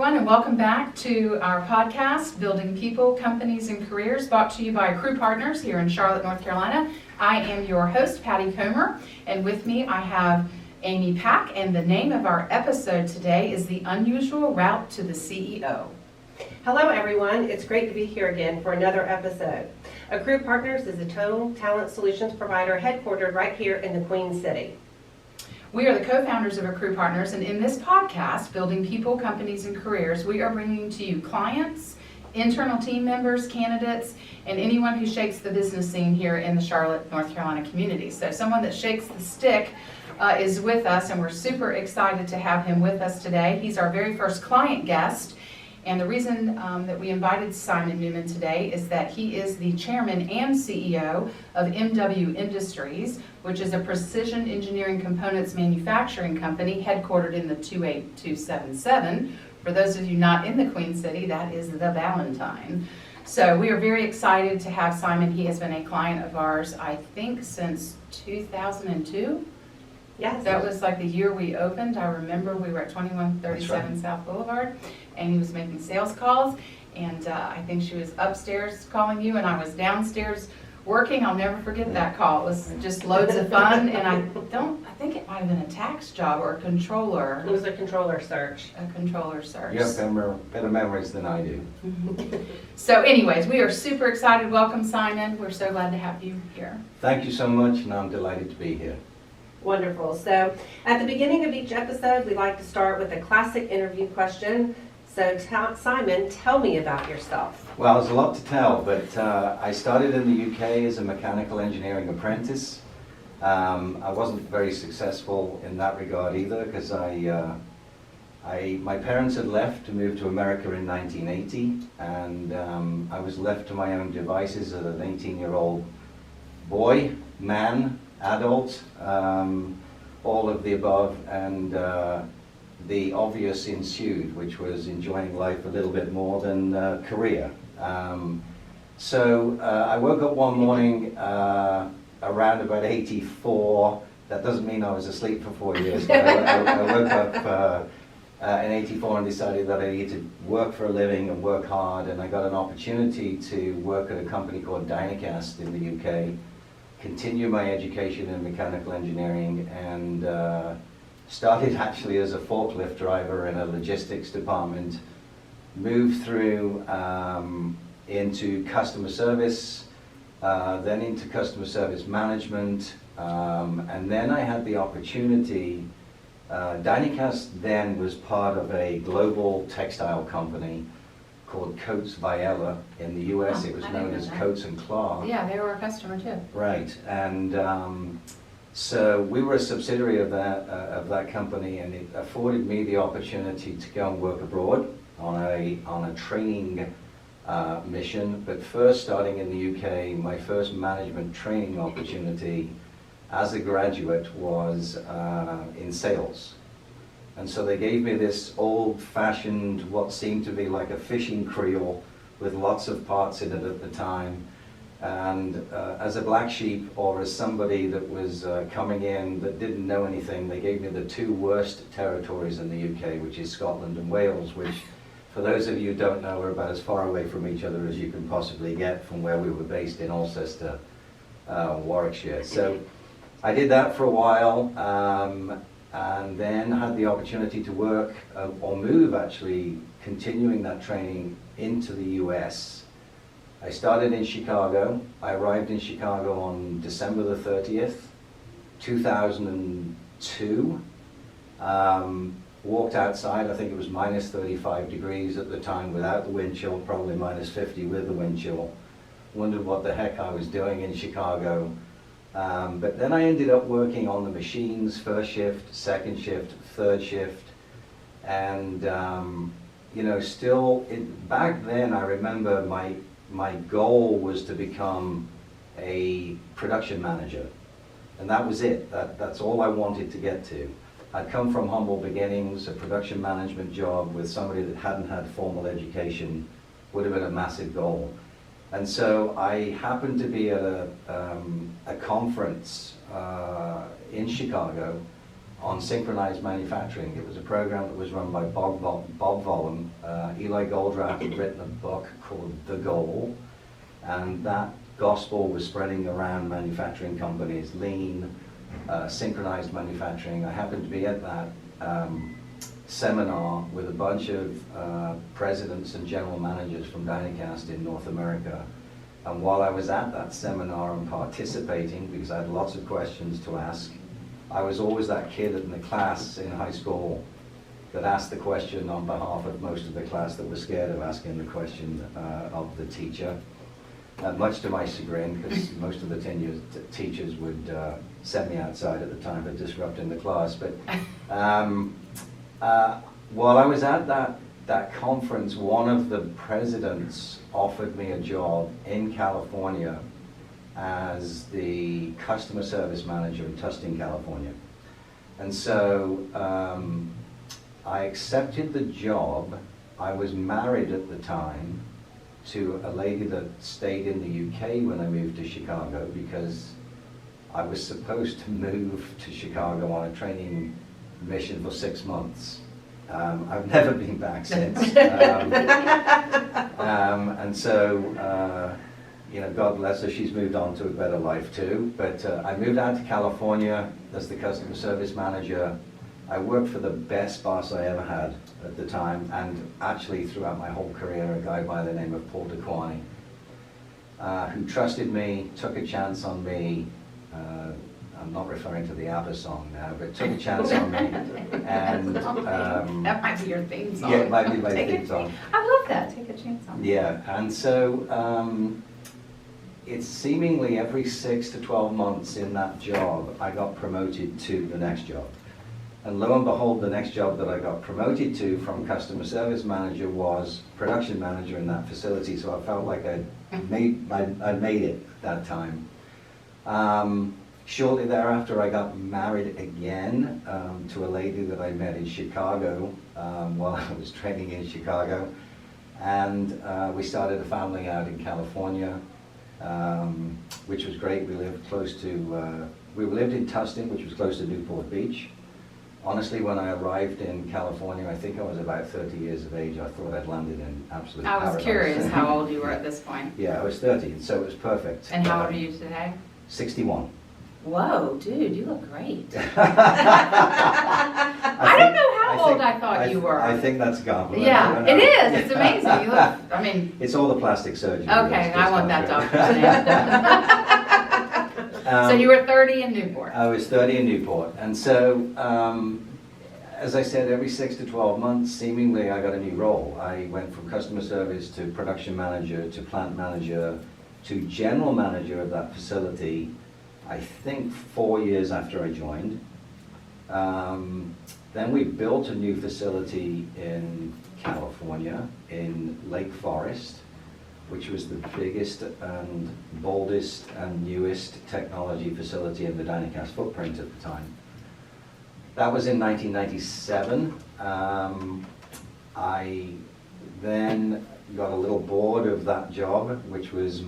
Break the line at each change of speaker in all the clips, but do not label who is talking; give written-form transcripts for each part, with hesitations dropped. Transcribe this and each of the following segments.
everyone, and welcome back to our podcast, Building People, Companies, and Careers, brought to you by AccruePartners here in Charlotte, North Carolina. I am your host, Patty Comer, and with me I have Amy Pack, and the name of our episode today is The Unusual Route to the CEO.
Hello everyone, it's great to be here again for another episode. AccruePartners is a total talent solutions provider headquartered right here in the Queen City.
We are the co-founders of AccruePartners, and in this podcast, Building People, Companies, and Careers, we are bringing to you clients, internal team members, candidates, and anyone who shakes the business scene here in the Charlotte, North Carolina community. So someone that shakes the stick is with us, and we're super excited to have him with us today. He's our very first client guest, and the reason that we invited Simon Newman today is that he is the chairman and CEO of MW Industries, which is a precision engineering components manufacturing company headquartered in the 28277. For those of you not in the Queen City, that is the Valentine. So we are very excited to have Simon. He has been a client of ours, I think, since 2002.
Yes.
That was like the year we opened. I remember we were at 2137
right.
South Boulevard, and he was making sales calls, and I think she was upstairs calling you, and I was downstairs working. I'll never forget that call. It was just loads of fun, and I think it might have been a tax job or a controller.
It was a controller search.
A controller search.
You have better memories than I do.
So anyways, we are super excited. Welcome, Simon. We're so glad to have you here.
Thank you so much, and I'm delighted to be here.
Wonderful. So at the beginning of each episode, we like to start with a classic interview question. So Simon, tell me about yourself.
Well, there's a lot to tell, but I started in the UK as a mechanical engineering apprentice. I wasn't very successful in that regard either, because my parents had left to move to America in 1980, and I was left to my own devices as an 18-year-old boy, man, adult, all of the above, and the obvious ensued, which was enjoying life a little bit more than career. So I woke up one morning around about 84. That doesn't mean I was asleep for 4 years, but I woke up in 84 and decided that I needed to work for a living and work hard, and I got an opportunity to work at a company called Dynacast in the UK, continue my education in mechanical engineering, and started actually as a forklift driver in a logistics department, moved through into customer service, then into customer service management, and then I had the opportunity. Dynacast then was part of a global textile company called Coates Viella. In the US, it was known as Coates and Clark.
Yeah, they were a customer too.
Right, and so we were a subsidiary of that company, and it afforded me the opportunity to go and work abroad on a training mission. But first, starting in the UK, my first management training opportunity as a graduate was in sales. And so they gave me this old-fashioned, what seemed to be like a fishing creel with lots of parts in it at the time. And as a black sheep, or as somebody that was coming in that didn't know anything, they gave me the two worst territories in the UK, which is Scotland and Wales, which, for those of you who don't know, are about as far away from each other as you can possibly get from where we were based in Alcester, Warwickshire. So I did that for a while, and then had the opportunity to work, or move actually, continuing that training into the US. I started in Chicago. I arrived in Chicago on December the 30th, 2002. Walked outside, I think it was minus 35 degrees at the time without the wind chill, probably minus 50 with the wind chill. Wondered what the heck I was doing in Chicago. But then I ended up working on the machines, first shift, second shift, third shift, and back then I remember my goal was to become a production manager, and that was it. That's all I wanted to get to. I'd come from humble beginnings. A production management job with somebody that hadn't had formal education would have been a massive goal. And so I happened to be at a conference in Chicago on synchronized manufacturing. It was a program that was run by Bob Vollum. Eli Goldratt had written a book called The Goal, and that gospel was spreading around manufacturing companies, lean, synchronized manufacturing. I happened to be at that seminar with a bunch of presidents and general managers from Dynacast in North America. And while I was at that seminar and participating, because I had lots of questions to ask, I was always that kid in the class in high school that asked the question on behalf of most of the class that was scared of asking the question of the teacher. Much to my chagrin, because most of the teachers would send me outside at the time for disrupting the class. But while I was at that conference, one of the presidents offered me a job in California as the customer service manager in Tustin, California. And so I accepted the job. I was married at the time to a lady that stayed in the UK when I moved to Chicago, because I was supposed to move to Chicago on a training mission for 6 months. I've never been back since. And so, God bless her, she's moved on to a better life too. But I moved out to California as the customer service manager. I worked for the best boss I ever had at the time, and actually throughout my whole career, a guy by the name of Paul DeQuani, who trusted me, took a chance on me. I'm not referring to the ABBA song now, but took a chance on me. And
that might be your theme song.
Yeah, it might be my theme song.
I love that. Take a chance on me.
Yeah, and so it's seemingly every 6 to 12 months in that job, I got promoted to the next job. And lo and behold, the next job that I got promoted to from customer service manager was production manager in that facility. So I felt like I'd made it that time. Shortly thereafter, I got married again to a lady that I met in Chicago while I was training in Chicago. And we started a family out in California, which was great. We lived close to, we lived in Tustin, which was close to Newport Beach. Honestly, when I arrived in California, I think I was about 30 years of age. I thought I'd landed in absolute paradise.
I was curious how old you were at this point.
Yeah, I was 30, and so it was perfect.
And how old are you today?
61.
Whoa, dude, you look great. I don't know how old I thought you were.
I think that's gone.
Yeah, it is. It's amazing. You look, I mean.
It's all the plastic surgery.
Okay, I want that doctor's name. So you were 30 in Newport.
I was 30 in Newport. And so, as I said, every 6 to 12 months, seemingly I got a new role. I went from customer service to production manager to plant manager to general manager of that facility, I think 4 years after I joined. Then we built a new facility in California, in Lake Forest, which was the biggest and boldest and newest technology facility in the Dynacast footprint at the time. That was in 1997. I then got a little bored of that job, which was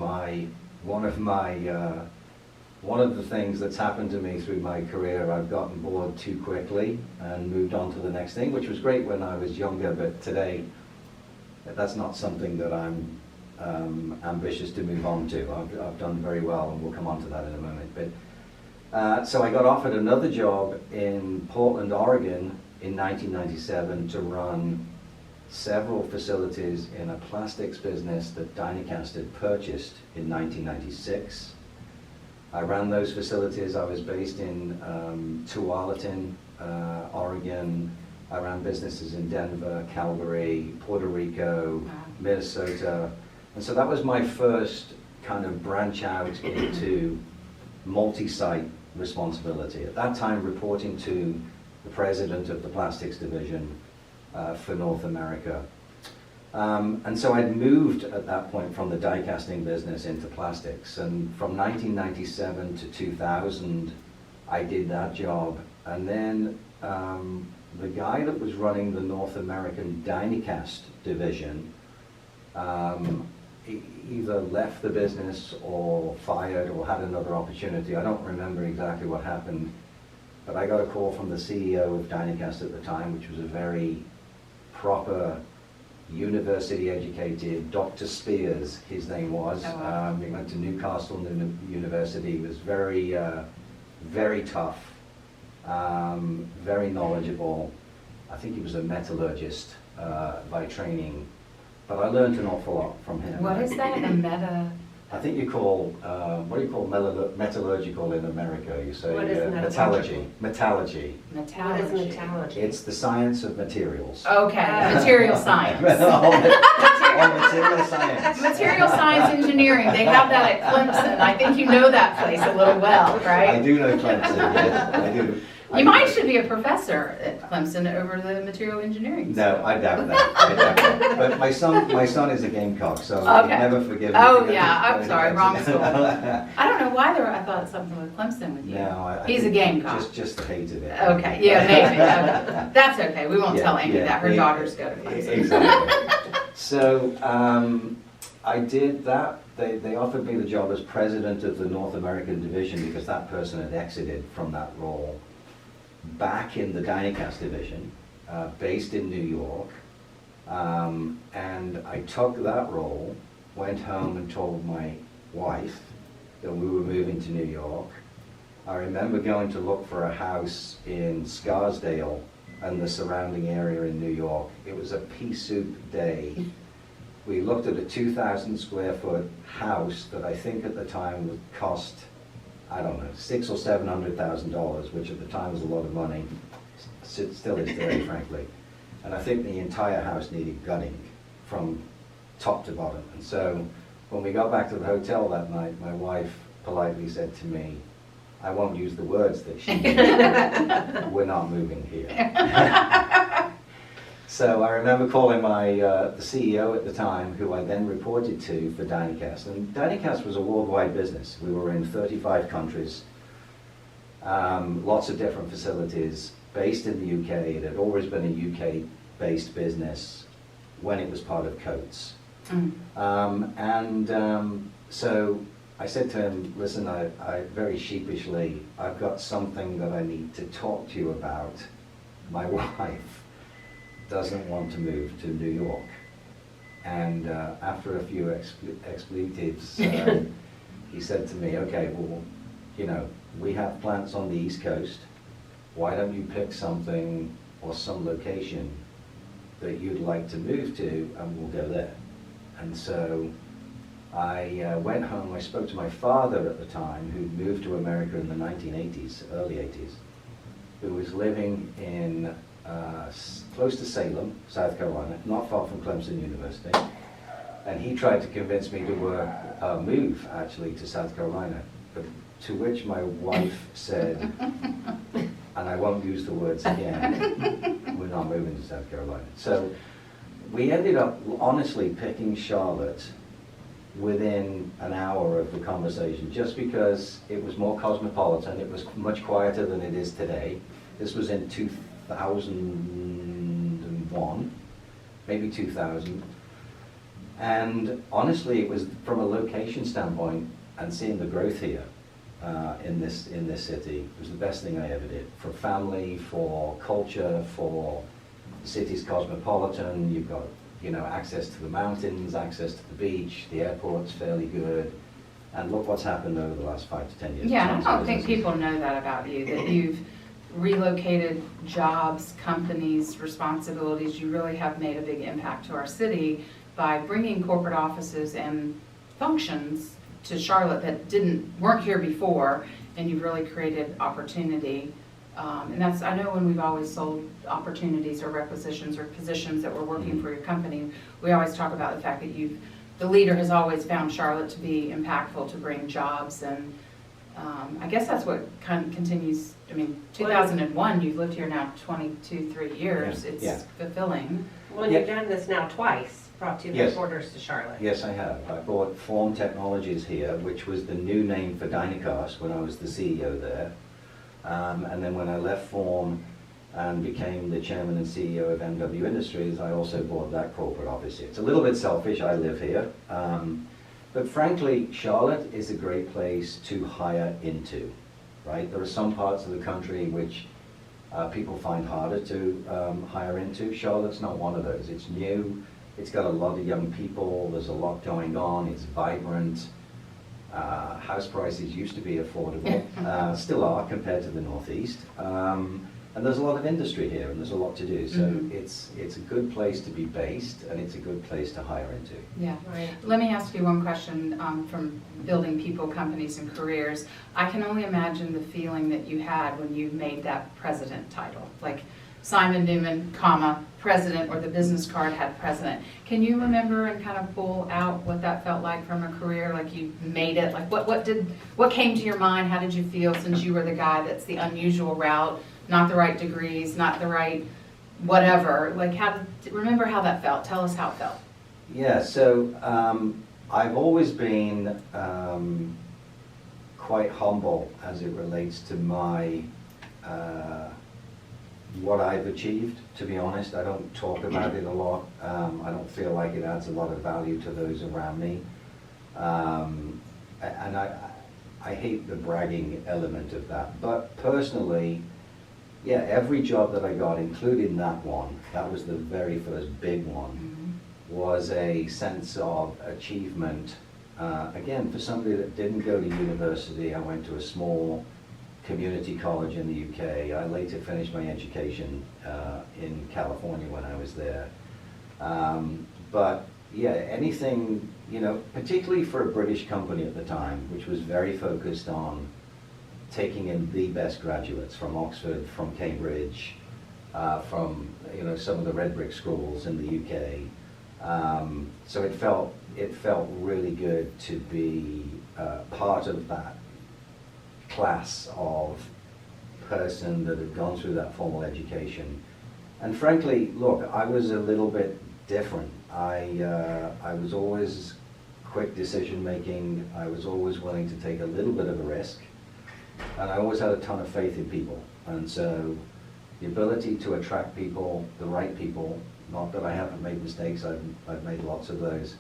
one of the things that's happened to me through my career. I've gotten bored too quickly and moved on to the next thing, which was great when I was younger, but today that's not something that I'm ambitious to move on to. I've done very well, and we'll come on to that in a moment. But so I got offered another job in Portland, Oregon in 1997 to run several facilities in a plastics business that Dynacast had purchased in 1996. I ran those facilities. I was based in Tualatin, Oregon. I ran businesses in Denver, Calgary, Puerto Rico, Minnesota. And so that was my first kind of branch out into multi-site responsibility. At that time, reporting to the president of the plastics division for North America. And so I'd moved at that point from the die casting business into plastics. And from 1997 to 2000, I did that job. And then the guy that was running the North American Dynacast division either left the business or fired or had another opportunity. I don't remember exactly what happened. but I got a call from the CEO of Dynacast at the time, which was a very proper, university-educated, Dr. Spears, his name was.
Oh, wow.
He went to Newcastle University. He was very, very tough, very knowledgeable. I think he was a metallurgist by training, but I learned an awful lot from him.
What is that, a meta?
I think you call, what do you call metallurgical in America? You say
What is
metallurgy. Metallurgy.
What is
Metallurgy.
metallurgy?
It's the science of materials.
Okay, material science.
All material science.
Material science engineering, they have that at Clemson. I think you know that place a little well,
I
right?
do know Clemson, yes, I do.
You might should be a professor at Clemson over the material engineering.
No, I doubt that. I doubt that. But my son is a Gamecock, so
Okay.
never forgive me.
Oh,
because
yeah, I'm
he's
sorry,
going
wrong
to-
school. I don't know why I thought something with Clemson with you.
No, I
He's a
think
Gamecock.
Just hated it.
Okay, yeah, maybe. Okay. That's okay. We won't
Yeah,
tell Amy
yeah,
that. Her
yeah.
daughters go to Clemson.
Exactly. So I did that. They offered me the job as president of the North American division because that person had exited from that role back in the Dynacast division, based in New York. And I took that role, went home and told my wife that we were moving to New York. I remember going to look for a house in Scarsdale and the surrounding area in New York. It was a pea soup day. We looked at a 2,000 square foot house that I think at the time would cost, I don't know, $600,000 or $700,000, which at the time was a lot of money. Still is today, frankly. And I think the entire house needed gutting from top to bottom. And so when we got back to the hotel that night, my wife politely said to me, I won't use the words that she used, we're not moving here. So I remember calling the CEO at the time, who I then reported to for Dynacast. And Dynacast was a worldwide business. We were in 35 countries, lots of different facilities, based in the UK. It had always been a UK-based business when it was part of Coates. So I said to him, listen, I very sheepishly, I've got something that I need to talk to you about. My wife doesn't want to move to New York. And after a few expletives, he said to me, okay, well, you know, we have plants on the East Coast. Why don't you pick something or some location that you'd like to move to, and we'll go there. And so I went home. I spoke to my father at the time, who'd moved to America in the 1980s, early 80s, who was living in close to Salem, South Carolina, not far from Clemson University. And he tried to convince me to move actually to South Carolina, but to which my wife said, and I won't use the words again, we're not moving to South Carolina. So we ended up honestly picking Charlotte within an hour of the conversation, just because it was more cosmopolitan, it was much quieter than it is today. This was in 2001, maybe 2000. And honestly, it was from a location standpoint and seeing the growth here in this city, it was the best thing I ever did. For family, for culture, for the city's cosmopolitan. You've got, you know, access to the mountains, access to the beach, the airport's fairly good. And look what's happened over the last 5 to 10 years.
Yeah, I don't think people know that about you, that you've relocated jobs, companies, responsibilities. You really have made a big impact to our city by bringing corporate offices and functions to Charlotte that weren't here before, and you've really created opportunity. And that's, I know when we've always sold opportunities or requisitions or positions that we're working for your company, we always talk about the fact that the leader has always found Charlotte to be impactful, to bring jobs, and I guess that's what kind of continues. I mean, 2001, you've lived here now 3 years.
Yeah.
It's
Yeah.
fulfilling.
Well, you've done this now twice, brought 2
Yes.
headquarters to Charlotte.
Yes, I have. I bought Form Technologies here, which was the new name for Dynacast when I was the CEO there. And then when I left Form and became the chairman and CEO of MW Industries, I also bought that corporate office here. It's a little bit selfish, I live here. But frankly, Charlotte is a great place to hire into. right? There are some parts of the country which people find harder to hire into. Charlotte's not one of those. It's new, it's got a lot of young people, there's a lot going on, it's vibrant. House prices used to be affordable, still are compared to the Northeast. And there's a lot of industry here, and there's a lot to do. So it's a good place to be based, and it's a good place to hire into.
Yeah.
Right.
Let me ask you one question from building people, companies, and careers. I can only imagine the feeling that you had when you made that president title. Like Simon Newman, comma, president, or the business card had president. Can you remember and kind of pull out what that felt like from a career? Like you made it, like what came to your mind? How did you feel since you were the guy that's the unusual route, not the right degrees, not the right whatever? Like remember how that felt? Tell us how it felt.
Yeah, so I've always been quite humble as it relates to my what I've achieved, to be honest. I don't talk about it a lot. I don't feel like it adds a lot of value to those around me. And I hate the bragging element of that. But personally, yeah, every job that I got, including that one, that was the very first big one, was a sense of achievement. Again, for somebody that didn't go to university, I went to a small community college in the UK. I later finished my education in California when I was there. But yeah, anything, you know, particularly for a British company at the time, which was very focused on taking in the best graduates from Oxford, from Cambridge, from, you know, some of the red brick schools in the UK. So it felt really good to be part of that class of person that had gone through that formal education. And frankly, look, I was a little bit different. I was always quick decision making. I was always willing to take a little bit of a risk. And I always had a ton of faith in people. And so the ability to attract people, the right people, not that I haven't made mistakes, I've made lots of those,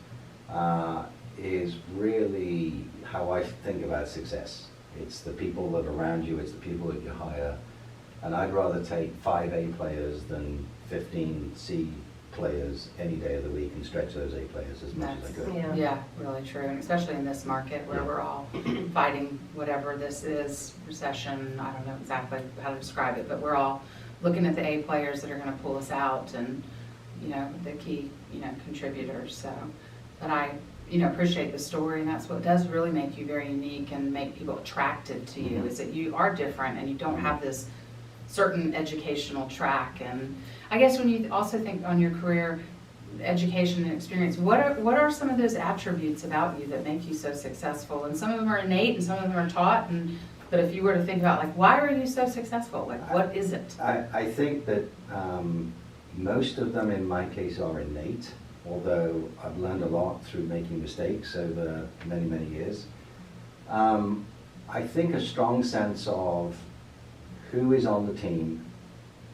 is really how I think about success. It's the people that are around you, it's the people that you hire. And I'd rather take 5 A players than 15 C players any day of the week and stretch those A players as much as I could.
Yeah, really true, and especially in this market where we're all fighting whatever this is, recession, I don't know exactly how to describe it, but we're all looking at the A players that are going to pull us out and, you know, the key, you know, contributors. So, but I, you know, appreciate the story, and that's what does really make you very unique and make people attracted to you, is that you are different and you don't have this certain educational track. And I guess when you also think on your career, education and experience, what are some of those attributes about you that make you so successful? And some of them are innate and some of them are taught, and but if you were to think about, like, why are you so successful? Like, what is it?
I think that most of them in my case are innate, although I've learned a lot through making mistakes over many, many years. I think a strong sense of who is on the team,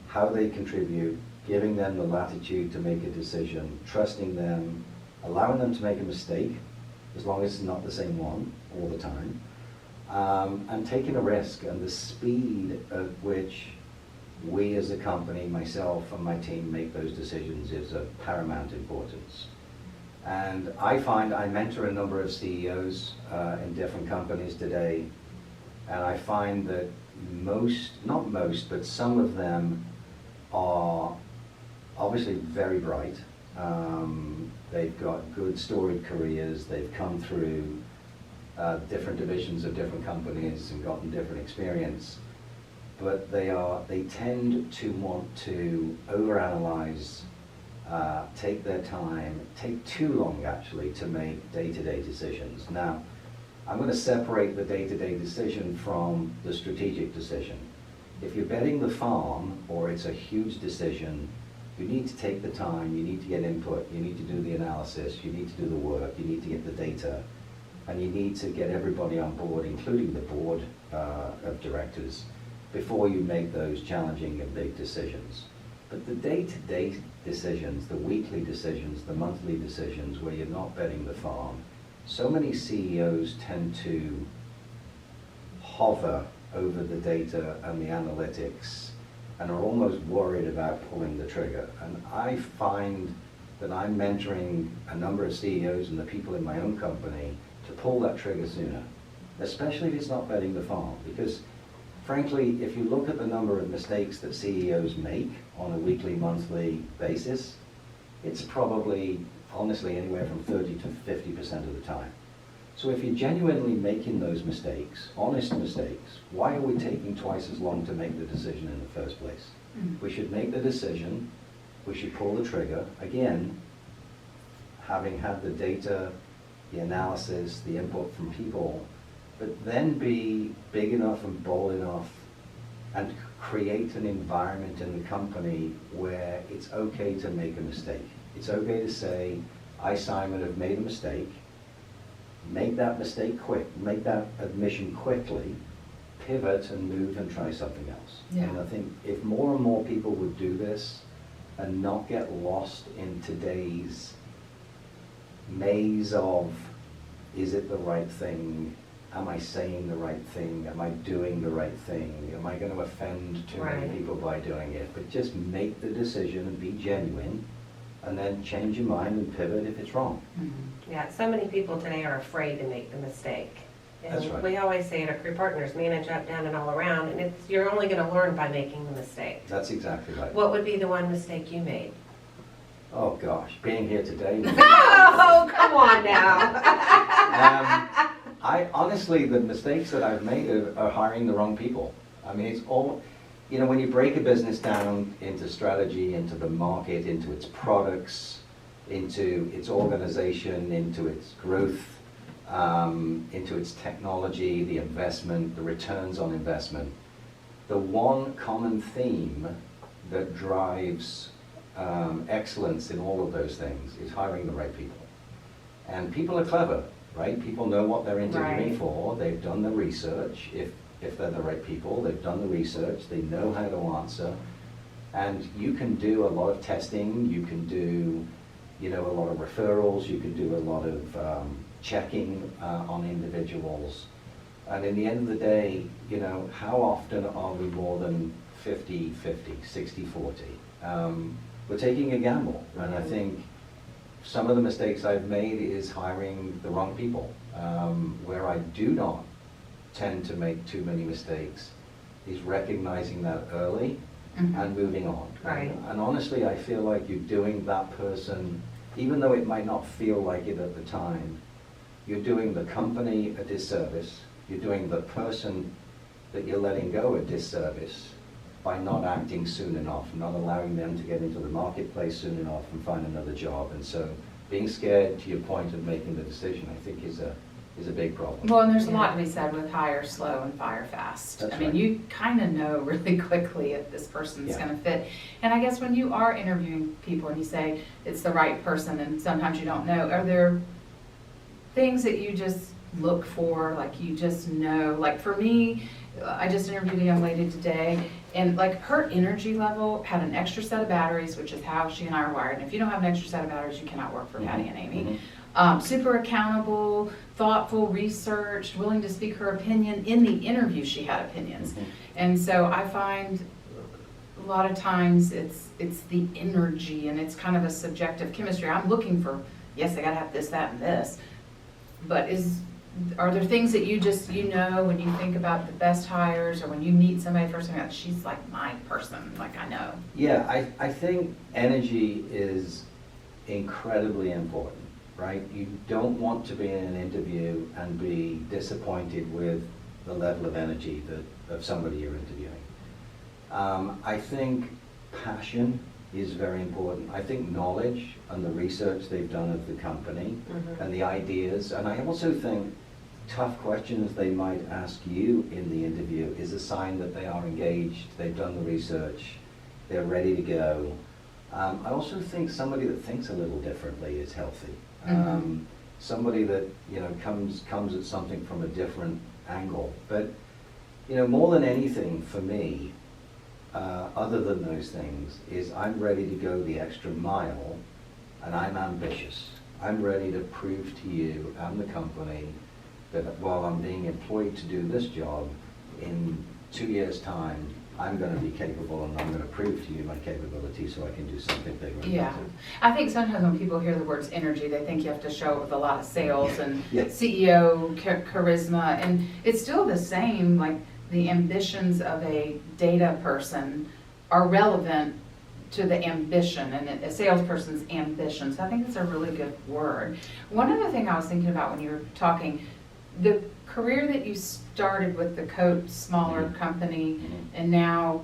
how they contribute, giving them the latitude to make a decision, trusting them, allowing them to make a mistake, as long as it's not the same one all the time, and taking a risk. And the speed at which we as a company, myself and my team, make those decisions is of paramount importance. And I find I mentor a number of CEOs in different companies today, and I find that not most, but some of them are obviously very bright. They've got good storied careers, they've come through different divisions of different companies and gotten different experience, but they tend to want to overanalyze, take their time, take too long actually to make day-to-day decisions. Now, I'm going to separate the day-to-day decision from the strategic decision. If you're betting the farm, or it's a huge decision, you need to take the time, you need to get input, you need to do the analysis, you need to do the work, you need to get the data, and you need to get everybody on board, including the board of directors, before you make those challenging and big decisions. But the day-to-day decisions, the weekly decisions, the monthly decisions, where you're not betting the farm, so many CEOs tend to hover over the data and the analytics and are almost worried about pulling the trigger. And I find that I'm mentoring a number of CEOs and the people in my own company to pull that trigger sooner, especially if it's not betting the farm. Because frankly, if you look at the number of mistakes that CEOs make on a weekly, monthly basis, it's probably, honestly, anywhere from 30 to 50% of the time. So if you're genuinely making those mistakes, honest mistakes, why are we taking twice as long to make the decision in the first place? We should make the decision, we should pull the trigger, again, having had the data, the analysis, the input from people, but then be big enough and bold enough and create an environment in the company where it's okay to make a mistake. It's okay to say, I, Simon, have made a mistake. Make that mistake quick, make that admission quickly, pivot and move and try something else.
Yeah.
And I think if more and more people would do this and not get lost in today's maze of, is it the right thing? Am I saying the right thing? Am I doing the right thing? Am I going to offend too many people by doing it? But just make the decision and be genuine, and then change your mind and pivot if it's wrong.
Yeah, so many people today are afraid to make the mistake. And
That's right.
we always say at AccruePartners, manage up, down, and all around, and you're only going to learn by making the mistake.
That's exactly right.
What would be the one mistake you made?
Oh gosh, being here today.
Oh, come on now.
I honestly, the mistakes that I've made are hiring the wrong people. I mean, it's all, you know, when you break a business down into strategy, into the market, into its products, into its organization, into its growth, into its technology, the investment, the returns on investment, the one common theme that drives excellence in all of those things is hiring the right people. And people are clever, right? People know what they're interviewing
Right.
for. They've done the research. If they're the right people, they've done the research. They know how to answer. And you can do a lot of testing. You can do, you know, a lot of referrals. You can do a lot of checking on individuals. And in the end of the day, you know, how often are we more than 50-50, 60-40? We're taking a gamble. And I think some of the mistakes I've made is hiring the wrong people. Where I do not tend to make too many mistakes is recognizing that early and moving on.
Right.
And honestly, I feel like you're doing that person, even though it might not feel like it at the time, you're doing the company a disservice, you're doing the person that you're letting go a disservice by not acting soon enough, not allowing them to get into the marketplace soon enough and find another job. And so being scared, to your point of making the decision, I think is a big problem.
Well, and there's a lot to be said with hire slow and fire fast.
That's
I mean,
right.
you kind of know really quickly if this person's
Yeah.
going to fit. And I guess when you are interviewing people and you say it's the right person and sometimes you don't know, are there things that you just look for, like you just know? Like for me, I just interviewed a young lady today, and like her energy level had an extra set of batteries, which is how she and I are wired. And if you don't have an extra set of batteries, you cannot work for Patty and Amy. Super accountable, thoughtful, researched, willing to speak her opinion. In the interview, she had opinions. And so I find a lot of times it's the energy, and it's kind of a subjective chemistry. I'm looking for, yes, I gotta have this, that, and this. But are there things that you just, you know, when you think about the best hires, or when you meet somebody first, and she's like my person, like I know?
Yeah, I think energy is incredibly important, right? You don't want to be in an interview and be disappointed with the level of energy of somebody you're interviewing. I think passion is very important. I think knowledge and the research they've done of the company and the ideas, and I also think tough questions they might ask you in the interview is a sign that they are engaged, they've done the research, they're ready to go. I also think somebody that thinks a little differently is healthy. Somebody that, you know, comes at something from a different angle. But, you know, more than anything for me, other than those things, is I'm ready to go the extra mile, and I'm ambitious. I'm ready to prove to you and the company that while I'm being employed to do this job, in 2 years' time, I'm going to be capable and I'm going to prove to you my capability so I can do something bigger. And
Yeah.
better.
I think sometimes when people hear the words energy, they think you have to show it with a lot of sales and
Yeah.
CEO charisma, and it's still the same, like the ambitions of a data person are relevant to the ambition and a salesperson's ambition. So I think it's a really good word. One other thing I was thinking about when you were talking, the career that you started with the Coat smaller
Mhm.
company
Mhm.
and now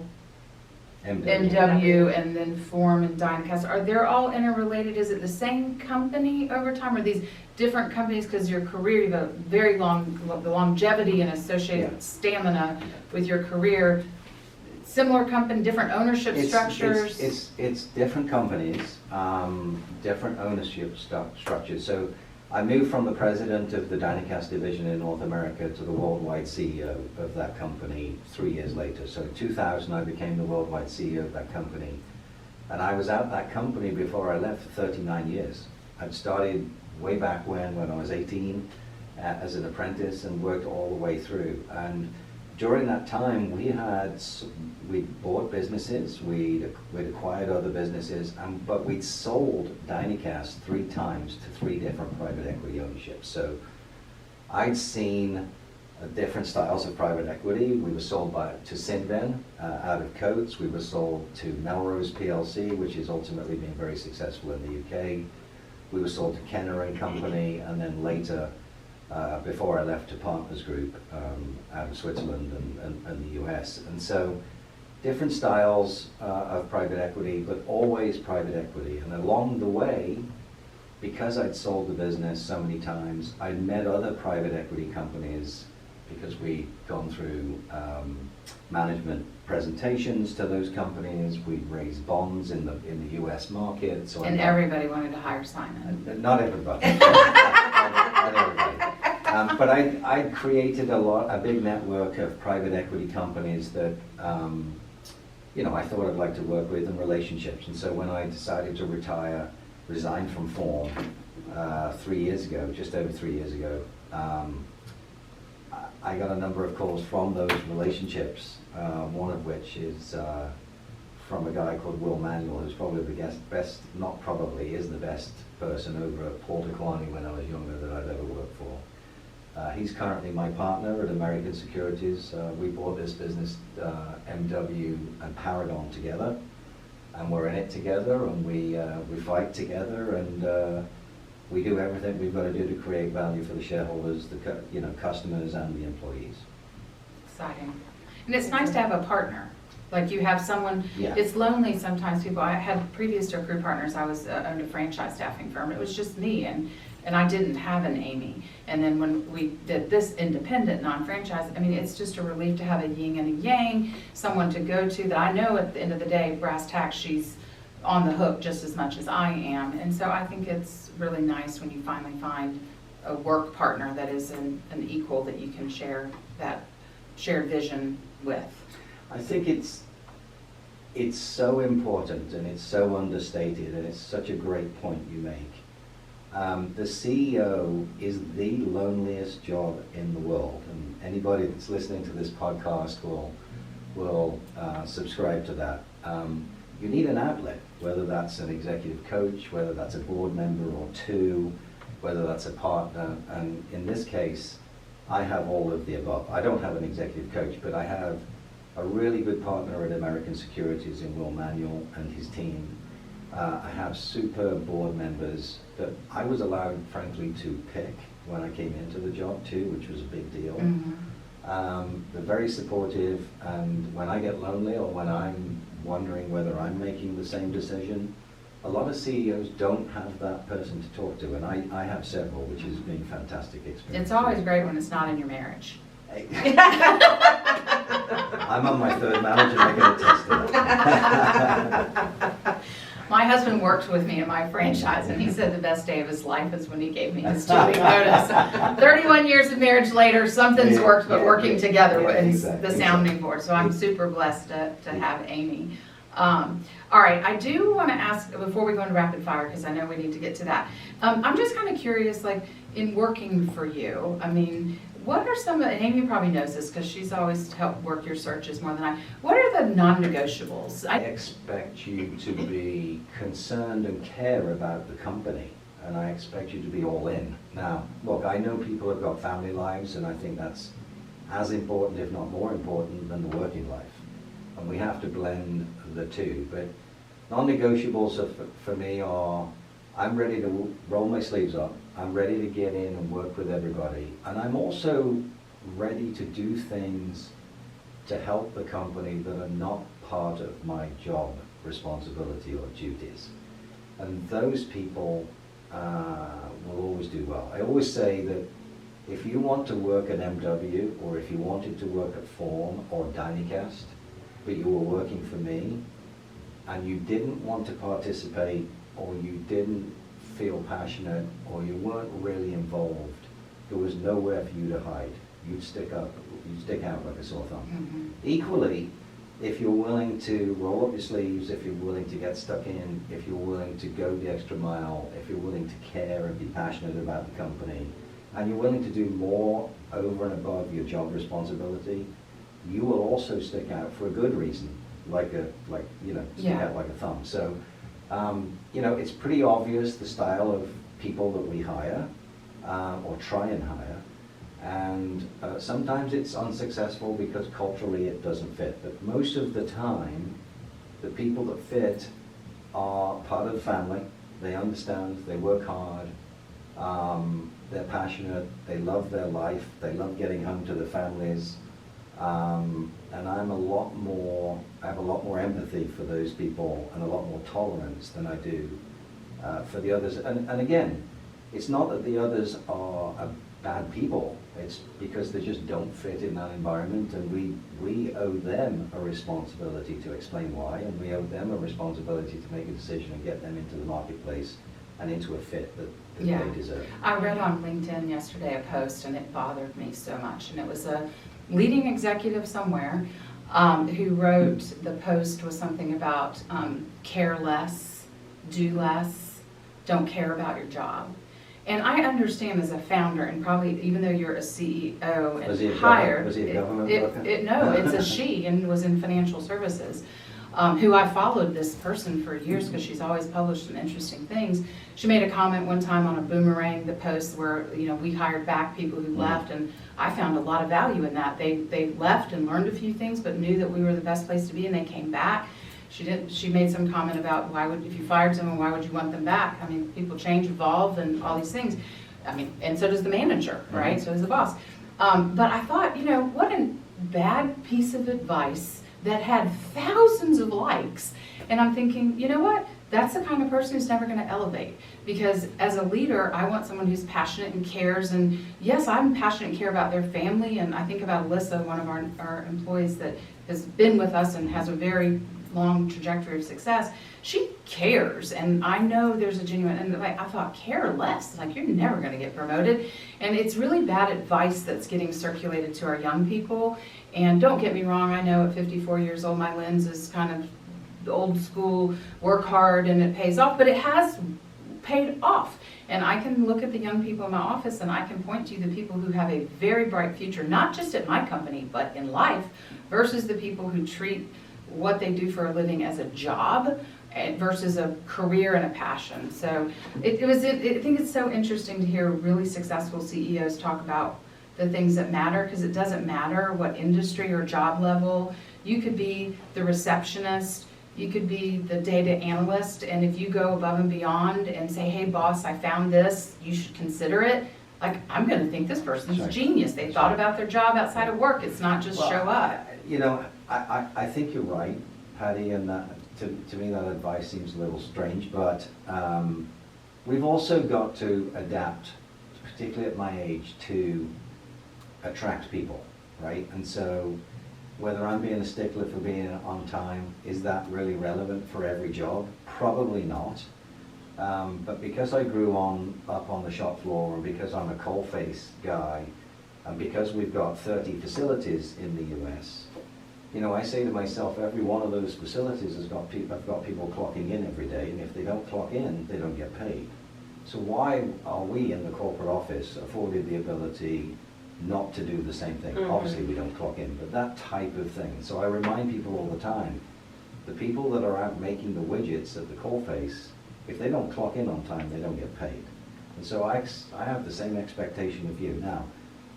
MW.
MW and then Form and Dynacast, are they all interrelated? Is it the same company over time, or these different companies? Because your career, you have a very long, the longevity and associated
Yeah.
stamina with your career. Similar company, different ownership structures?
It's different companies, different ownership structures. So I moved from the president of the Dynacast division in North America to the worldwide CEO of that company 3 years later. So in 2000, I became the worldwide CEO of that company. And I was at that company before I left for 39 years. I'd started way back when I was 18 as an apprentice and worked all the way through. And during that time, we'd bought businesses, we'd acquired other businesses, but we'd sold Dynacast 3 times to 3 different private equity ownerships. So I'd seen different styles of private equity. We were sold to Cinven out of Coates. We were sold to Melrose PLC, which has ultimately been very successful in the UK. We were sold to Kenner and Company, and then later, before I left, to Partners Group out of Switzerland and the US. And so different styles of private equity, but always private equity. And along the way, because I'd sold the business so many times, I'd met other private equity companies because we'd gone through management presentations to those companies. We'd raised bonds in the US market. So
And everybody wanted to hire Simon.
not everybody. Not everybody. But I created a big network of private equity companies that I thought I'd like to work with, and relationships. And so when I decided to retire, resigned from Form 3 years ago, just over 3 years ago, I got a number of calls from those relationships. One of which is from a guy called Will Manuel, who's probably the best, not probably, is the best person over at Paul Taquani when I was younger that I've ever worked for. He's currently my partner at American Securities. We bought this business, MW and Paragon, together, and we're in it together, and we fight together, and we do everything we've got to do to create value for the shareholders, the customers, and the employees.
Exciting. And it's nice to have a partner. Like you have someone,
Yeah.
It's lonely sometimes. I had previous to AccruePartners, I was owned a franchise staffing firm. It was just me, and I didn't have an Amy. And then when we did this independent, non-franchise, I mean, it's just a relief to have a yin and a yang, someone to go to that I know at the end of the day, brass tacks, she's on the hook just as much as I am. And so I think it's really nice when you finally find a work partner that is an equal that you can share that shared vision with.
I think it's so important, and it's so understated, and it's such a great point you make. The CEO is the loneliest job in the world, and anybody that's listening to this podcast will subscribe to that. You need an outlet, whether that's an executive coach, whether that's a board member or 2, whether that's a partner, and in this case, I have all of the above. I don't have an executive coach, but I have a really good partner at American Securities in Will Manuel and his team. I have super board members that I was allowed, frankly, to pick when I came into the job too, which was a big deal.
Mm-hmm.
They're very supportive, and when I get lonely or when I'm wondering whether I'm making the same decision, a lot of CEOs don't have that person to talk to, and I have several, which has been a fantastic experience.
It's always great when it's not in your marriage.
I'm on my 3rd marriage, and I can attest to that.
My husband worked with me in my franchise, and he said the best day of his life is when he gave me his 2-week notice. 31 years of marriage later, something's worked, but working together is the sounding board. So I'm super blessed to have Amy. All right, I do want to ask, before we go into rapid fire, because I know we need to get to that, I'm just kind of curious, like, in working for you, I mean, what are some, and Amy probably knows this because she's always helped work your searches more than I, what are the non-negotiables?
I expect you to be concerned and care about the company, and I expect you to be all in. Now, look, I know people have got family lives, and I think that's as important, if not more important, than the working life. And we have to blend the two. But non-negotiables for me are, I'm ready to roll my sleeves up. I'm ready to get in and work with everybody. And I'm also ready to do things to help the company that are not part of my job responsibility or duties. And those people will always do well. I always say that if you want to work at MW, or if you wanted to work at Form or Dynacast, but you were working for me, and you didn't want to participate, or you didn't feel passionate, or you weren't really involved, there was nowhere for you to hide. You'd stick out like a sore thumb.
Mm-hmm.
Equally, if you're willing to roll up your sleeves, if you're willing to get stuck in, if you're willing to go the extra mile, if you're willing to care and be passionate about the company, and you're willing to do more over and above your job responsibility, you will also stick out for a good reason, stick out like a thumb. So, it's pretty obvious the style of people that we hire, or try and hire, and sometimes it's unsuccessful because culturally it doesn't fit. But most of the time, the people that fit are part of the family. They understand, they work hard, they're passionate, they love their life, they love getting home to their families, and I have a lot more empathy for those people and a lot more tolerance than I do for the others. And again, it's not that the others are bad people, it's because they just don't fit in that environment, and we owe them a responsibility to explain why, and we owe them a responsibility to make a decision and get them into the marketplace and into a fit that they deserve.
I read on LinkedIn yesterday a post, and it bothered me so much, and it was a leading executive somewhere who wrote, the post was something about care less, do less, don't care about your job. And I understand as a founder, and probably even though you're a CEO and hired,
was he a government worker?
No, it's a she, and was in financial services, who I followed this person for years because she's always published some interesting things. She made a comment one time on a Boomerang, the post where we hired back people who left, and I found a lot of value in that. They left and learned a few things, but knew that we were the best place to be, and they came back. She made some comment about if you fired someone, why would you want them back? I mean, people change, evolve, and all these things. I mean, and so does the manager, right? So does the boss. But I thought, what a bad piece of advice that had thousands of likes. And I'm thinking, you know what? That's the kind of person who's never going to elevate. Because as a leader, I want someone who's passionate and cares. And yes, I'm passionate and care about their family. And I think about Alyssa, one of our employees that has been with us and has a very long trajectory of success. She cares, and I know there's a genuine, and I thought, care less, you're never going to get promoted. And it's really bad advice that's getting circulated to our young people. And don't get me wrong, I know at 54 years old, my lens is kind of old school, work hard and it pays off, but it has paid off. And I can look at the young people in my office and I can point to the people who have a very bright future, not just at my company, but in life, versus the people who treat what they do for a living as a job versus a career and a passion. So I think it's so interesting to hear really successful CEOs talk about the things that matter, because it doesn't matter what industry or job level. You could be the receptionist, you could be the data analyst, and if you go above and beyond and say, hey boss, I found this, you should consider it, I'm going to think this person's a genius. They thought about their job outside of work. It's not just show up.
I think you're right, Patty, and to me that advice seems a little strange, but we've also got to adapt, particularly at my age, to attract people, right? And so whether I'm being a stickler for being on time, is that really relevant for every job? Probably not. But because I grew up on the shop floor, and because I'm a coalface guy, and because we've got 30 facilities in the US, I say to myself, every one of those facilities I've got people clocking in every day, and if they don't clock in, they don't get paid. So why are we in the corporate office afforded the ability not to do the same thing.
Mhm.
Obviously, we don't clock in, but that type of thing. So I remind people all the time, the people that are out making the widgets at the coalface, if they don't clock in on time, they don't get paid. And so I have the same expectation of you. Now,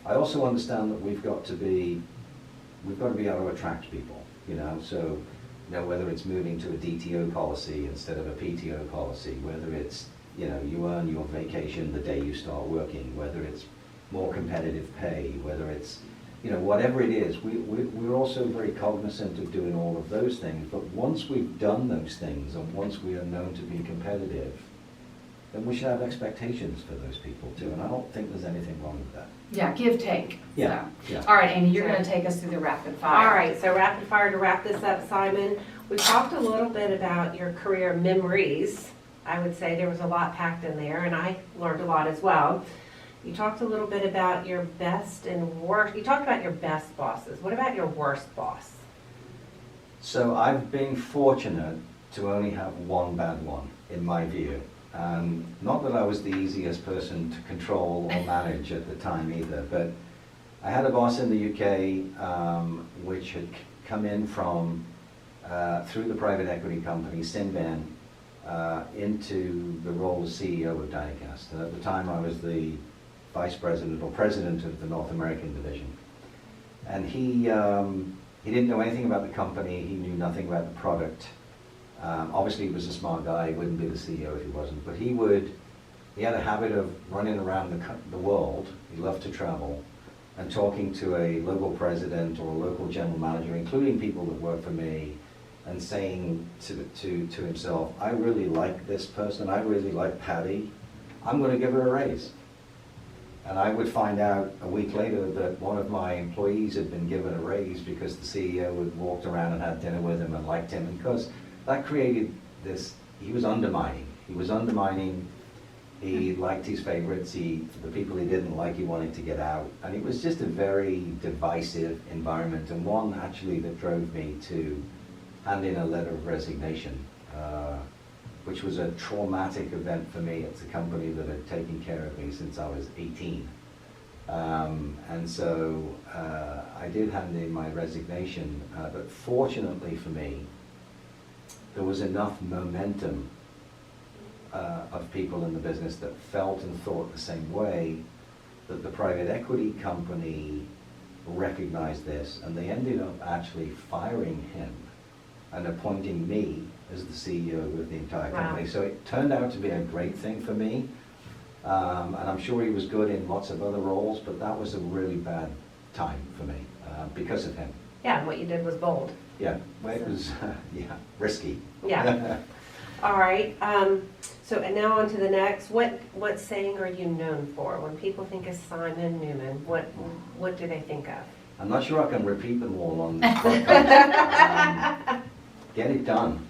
I also understand that we've got to be able to attract people, so, whether it's moving to a DTO policy instead of a PTO policy, whether it's, you earn your vacation the day you start working, whether it's more competitive pay, whether it's, whatever it is, we're also very cognizant of doing all of those things. But once we've done those things and once we are known to be competitive, then we should have expectations for those people too. And I don't think there's anything wrong with that.
Yeah, give, take.
Yeah,
So.
yeah.
All right, Amy, you're going to take us through the rapid fire.
All right, so rapid fire to wrap this up, Simon. We talked a little bit about your career memories. I would say there was a lot packed in there, and I learned a lot as well. You talked a little bit about your best and worst. You talked about your best bosses. What about your worst boss?
So I've been fortunate to only have one bad one, in my view. Not that I was the easiest person to control or manage at the time either, but I had a boss in the UK which had come in from, through the private equity company, Sinban, into the role of CEO of Dynacast. And at the time I was the vice president or president of the North American division. And he didn't know anything about the company, he knew nothing about the product. Obviously he was a smart guy, he wouldn't be the CEO if he wasn't, but he had a habit of running around the world, he loved to travel, and talking to a local president or a local general manager, including people that work for me, and saying to himself, I really like this person, I really like Patty, I'm going to give her a raise. And I would find out a week later that one of my employees had been given a raise because the CEO had walked around and had dinner with him and liked him, and because that created this, he was undermining, he liked his favorites, the people he didn't like he wanted to get out, and it was just a very divisive environment, and one actually that drove me to hand in a letter of resignation, which was a traumatic event for me. It's a company that had taken care of me since I was 18. And so I did hand in my resignation, but fortunately for me, there was enough momentum of people in the business that felt and thought the same way, that the private equity company recognized this, and they ended up actually firing him and appointing me as the CEO of the entire company.
Wow.
So it turned out to be a great thing for me, and I'm sure he was good in lots of other roles, but that was a really bad time for me because of him.
Yeah, and what you did was bold.
Yeah, well, it was risky.
Yeah. All right. So and now on to the next. What saying are you known for? When people think of Simon Newman, what do they think of?
I'm not sure I can repeat them all on this podcast. Get it done.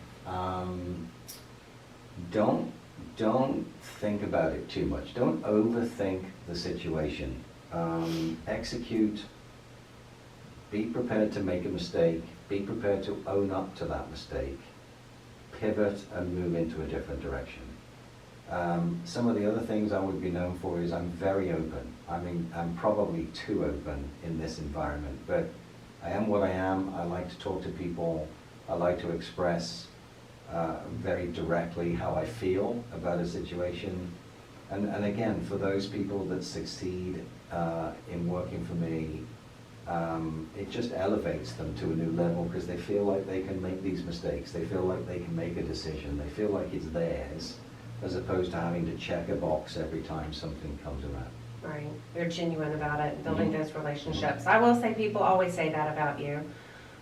Don't think about it too much. Don't overthink the situation. Execute. Be prepared to make a mistake. Be prepared to own up to that mistake. Pivot and move into a different direction. Some of the other things I would be known for is I'm very open. I mean, I'm probably too open in this environment, but I am what I am. I like to talk to people. I like to express very directly how I feel about a situation. And again, for those people that succeed in working for me, it just elevates them to a new level because they feel like they can make these mistakes. They feel like they can make a decision. They feel like it's theirs, as opposed to having to check a box every time something comes around.
Right. You're genuine about it, building
Mhm.
those relationships. I will say people always say that about you.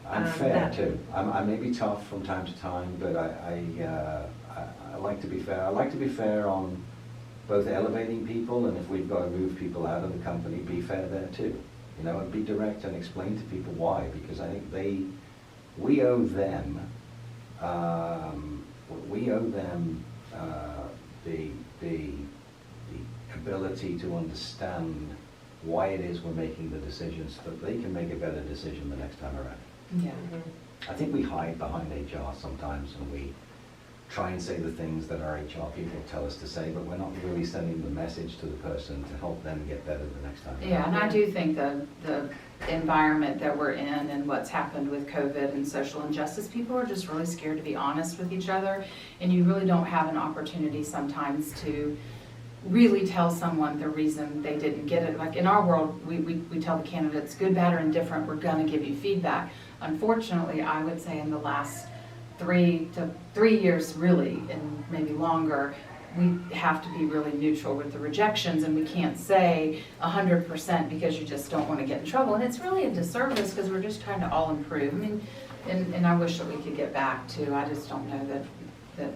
I'm fair too. I may be tough from time to time, but I like to be fair. I like to be fair on both elevating people, and if we've got to move people out of the company, be fair there too. And be direct and explain to people why, because I think we owe them the ability to understand why it is we're making the decisions so that they can make a better decision the next time around.
Yeah.
Mhm.
I think we hide behind HR sometimes, and try and say the things that our HR people tell us to say, but we're not really sending the message to the person to help them get better the next time.
Yeah, and I do think the environment that we're in and what's happened with COVID and social injustice, people are just really scared to be honest with each other, and you really don't have an opportunity sometimes to really tell someone the reason they didn't get it. Like in our world, we tell the candidates, good, bad, or indifferent, we're gonna give you feedback. Unfortunately, I would say in the last 3 years really, and maybe longer, we have to be really neutral with the rejections, and we can't say 100% because you just don't want to get in trouble. And it's really a disservice because we're just trying to all improve. I mean, and I wish that we could get back to, I just don't know that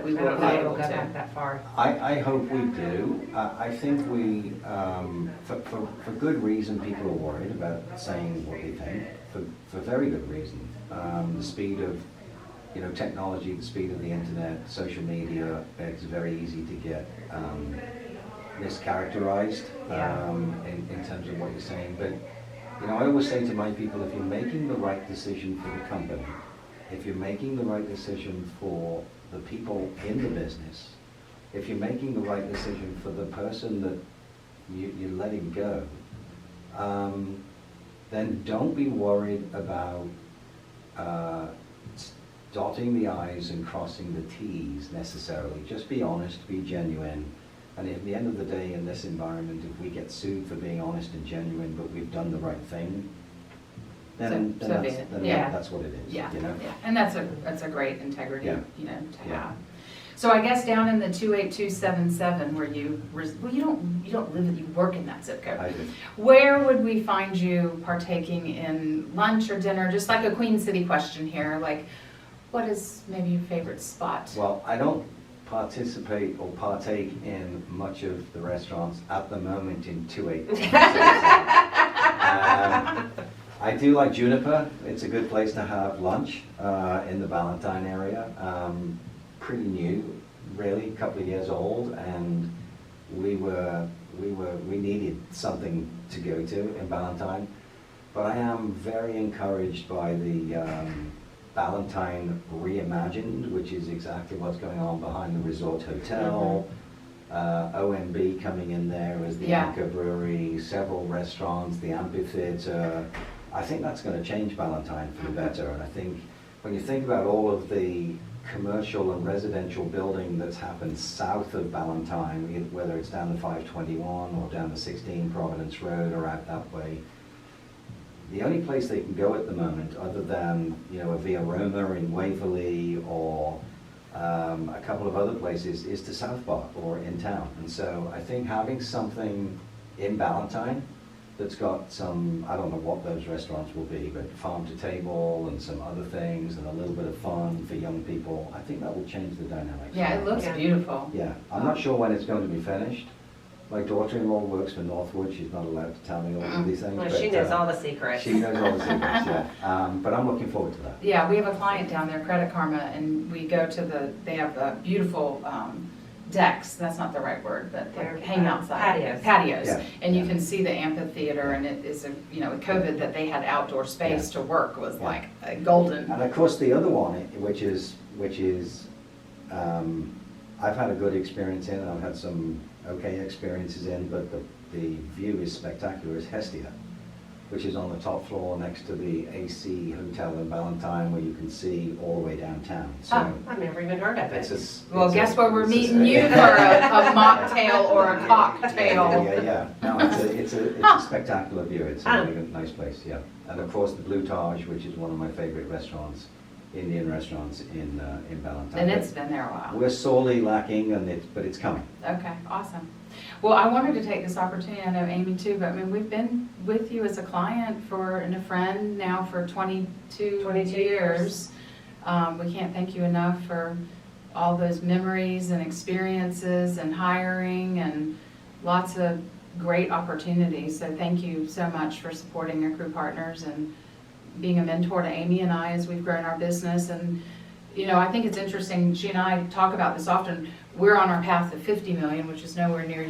we
I
will
don't
be
know
able
it'll go
to.
back that far.
I hope we do. I think we, for good reason, people are worried about saying what they think, for very good reason. The speed of technology, the speed of the internet, social media, it's very easy to get mischaracterized in terms of what you're saying. But I always say to my people, if you're making the right decision for the company, if you're making the right decision for the people in the business, if you're making the right decision for the person that you're letting go, then don't be worried about dotting the I's and crossing the T's necessarily. Just be honest, be genuine. And at the end of the day, in this environment, if we get sued for being honest and genuine, but we've done the right thing, then that's what it is.
Yeah, and that's a great integrity,
Yeah.
To
Yeah.
have. So I guess down in the 28277, where you don't live, you work in that zip code.
I do.
Where would we find you partaking in lunch or dinner? Just like a Queen City question here, like what is maybe your favorite spot?
Well, I don't participate or partake in much of the restaurants at the moment in 28277. I do like Juniper. It's a good place to have lunch in the Valentine area. Pretty new, really, a couple of years old, and we needed something to go to in Valentine. But I am very encouraged by the Valentine Reimagined, which is exactly what's going on behind the Resort Hotel. OMB coming in there as the Anchor Brewery, several restaurants, the amphitheater. I think that's going to change Valentine for the better. And I think when you think about all of the commercial and residential building that's happened south of Valentine, whether it's down the 521 or down the 16 Providence Road or out that way, the only place they can go at the moment, other than a Via Roma in Waverly or a couple of other places, is to South Park or in town. And so I think having something in Valentine that's got some, I don't know what those restaurants will be, but farm to table and some other things and a little bit of fun for young people, I think that will change the dynamics.
Yeah, it looks beautiful.
Yeah, I'm not sure when it's going to be finished. My daughter-in-law works for Northwood. She's not allowed to tell me all of these things.
Well,
but,
she knows all the secrets.
She knows all the secrets, yeah. But I'm looking forward to that.
Yeah, we have a client down there, Credit Karma, and we go to they have beautiful decks, that's not the right word, but
They're,
hang outside. Patios.
Yeah.
And you can see the amphitheater, and it is, with COVID, that they had outdoor space to work was like golden.
And of course, the other one, which is I've had a good experience in, and I've had some okay experiences in, but the view is spectacular, is Hestia, which is on the top floor next to the AC Hotel in Valentine, where you can see all the way downtown. So
I've never even heard of it.
Guess where we're meeting you for a mocktail or a cocktail.
Yeah. No, it's a spectacular view. It's a really nice place, yeah. And of course, the Blue Taj, which is one of my favorite restaurants, Indian restaurants in Valentine.
And it's been there a while.
We're sorely lacking, but it's coming.
Okay, awesome. Well, I wanted to take this opportunity, I know Amy too, but I mean, we've been with you as a client and a friend now for 22 years. We can't thank you enough for all those memories and experiences and hiring and lots of great opportunities. So thank you so much for supporting AccruePartners and being a mentor to Amy and I as we've grown our business. And I think it's interesting, she and I talk about this often. We're on our path to 50 million, which is nowhere near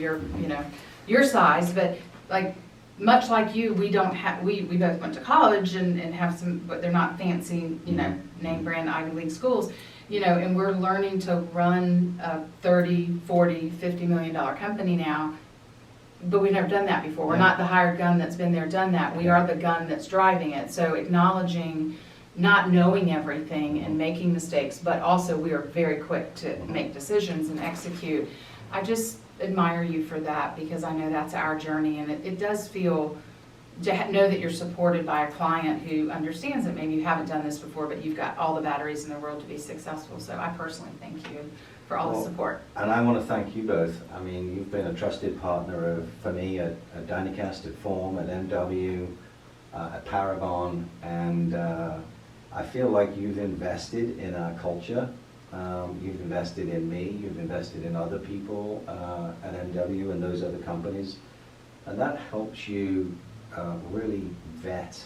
your size, but like much like you, we don't have, we both went to college and have some, but they're not fancy, you know, name brand Ivy League schools, you know, and we're learning to run a 30, 40, $50 million company now, but we've never done that before. We're not the hired gun that's been there, done that. We are the gun that's driving it. So acknowledging not knowing everything and making mistakes, but also we are very quick to make decisions and execute. I just admire you for that, because I know that's our journey, and it does feel to know that you're supported by a client who understands that maybe you haven't done this before, but you've got all the batteries in the world to be successful. So I personally thank you for all the support.
And I want to thank you both. I mean, you've been a trusted partner for me at Dynacast, at Form, at MW, at Paragon, and I feel like you've invested in our culture. You've invested in me, you've invested in other people at MW and those other companies, and that helps you really vet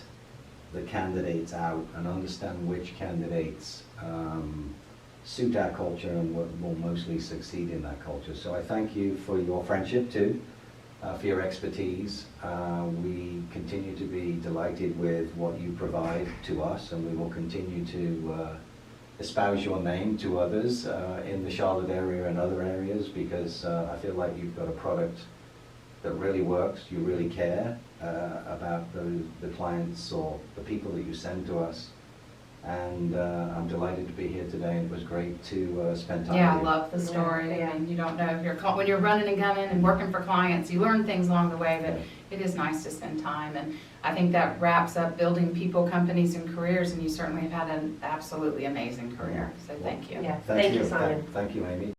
the candidates out and understand which candidates suit our culture and will mostly succeed in that culture. So I thank you for your friendship too, for your expertise. We continue to be delighted with what you provide to us, and we will continue to espouse your name to others in the Charlotte area and other areas, because I feel like you've got a product that really works. You really care about the clients or the people that you send to us. And I'm delighted to be here today. It was great to spend time with you.
Yeah, I love the story. I mean, you don't know if you're when you're running and gunning and working for clients, you learn things along the way, but it is nice to spend time. And I think that wraps up building people, companies, and careers. And you certainly have had an absolutely amazing career. So thank you.
Yeah, thank you, Simon.
Thank you, Amy.